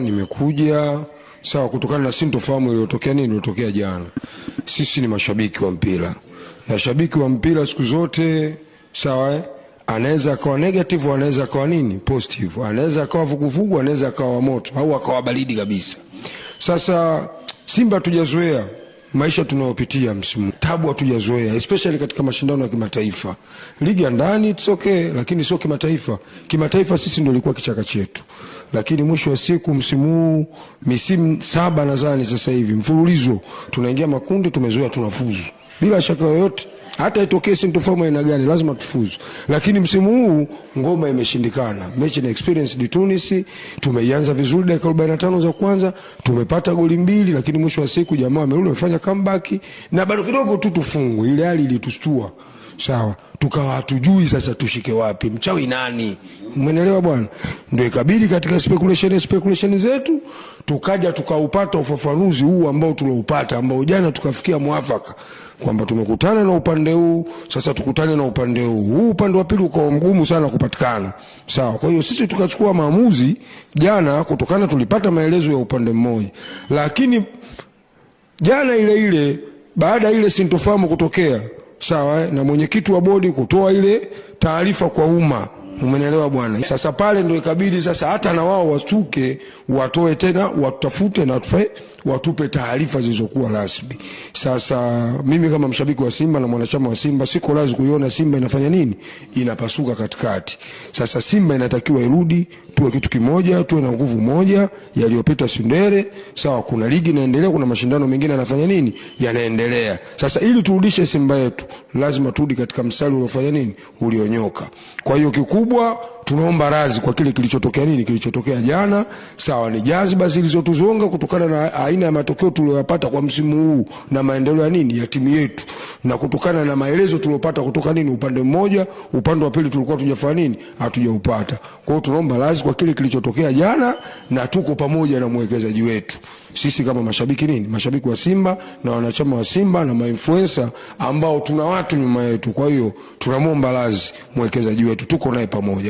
Nimekuja sawa kutokana na sintofahamu iliyotokea jana. Sisi ni mashabiki wa mpira. Na shabiki wa mpira siku zote sawa anaweza akawa negative, anaweza akawa positive, anaweza akawa vuguvugu, anaweza akawa moto au akawa baridi kabisa. Sasa Simba hatujazoea maisha tunayopitia msimu. Tabu hatujazoea, especially katika mashindano ya kimataifa. Ligi ya ndani it's okay, lakini sio kimataifa. Kimataifa sisi ndio ilikuwa kichaka chetu. Lakini mwisho wa siku msimu huu misimu 7 nadhani sasa hivi mfululizo tunaingia makundi, tumezoea tunafuzu. Bila shaka yoyote hata itokee sintofahamu aina gani lazima tufuzu. Lakini msimu huu ngoma imeshindikana. Mechi na Experience di Tunis tumeianza vizuri, dakika 45 za kwanza tumepata goli 2, lakini mwisho wa siku jamaa amerudi amefanya comeback na bado kidogo tu tufungwe. Ile hali ilitustua. Sawa, tukawa hatujui sasa tushike wapi, mchawi nani, umeelewa bwana? Ndio ikabidi katika speculation zetu tukaja tukaupata ufafanuzi huu ambao tuloupata, ambao jana tukafikia mwafaka kwamba tumekutana na upande huu, sasa tukutane na upande huu. Huu upande wa pili uko mgumu sana kupatikana. Sawa, kwa hiyo sisi tukachukua maamuzi jana kutokana tulipata maelezo ya upande mmoja. Lakini jana ile baada ile sintofahamu kutokea, sawa, na mwenyekiti wa bodi kutoa ile taarifa kwa umma, umeelewa bwana? Sasa pale ndio ikabidi sasa hata na wao wasuke watoe tena, watafute na watupe taarifa zilizokuwa rasmi. Sasa mimi kama mshabiki wa Simba na mwanachama wa Simba siko lazima kuiona Simba inafanya nini, inapasuka katikati. Sasa Simba inatakiwa irudi, tuwe kitu kimoja, tuwe na nguvu moja. Yaliyopita Sundere, sawa, kuna ligi inaendelea, kuna mashindano mengine yanafanya nini, yanaendelea. Sasa ili turudishe Simba yetu lazima turudi katika mstari uliofanya nini, ulionyoka. Kwa hiyo kikubwa tunaomba radhi kwa kile kilichotokea jana. Sawa, ni jazba zilizotuzonga kutokana na aina ya matokeo tuliyopata kwa msimu huu na maendeleo ya timu yetu, na kutokana na maelezo tuliyopata kutoka upande mmoja, upande wa pili tulikuwa tujafanya hatujaupata. Kwa hiyo tunaomba radhi kwa kile kilichotokea jana, na tuko pamoja na mwekezaji wetu. Sisi kama mashabiki wa Simba na wanachama wa Simba na mainfluencer ambao tuna watu nyuma yetu. Kwa hiyo tunamwomba radhi mwekezaji wetu, tuko naye pamoja.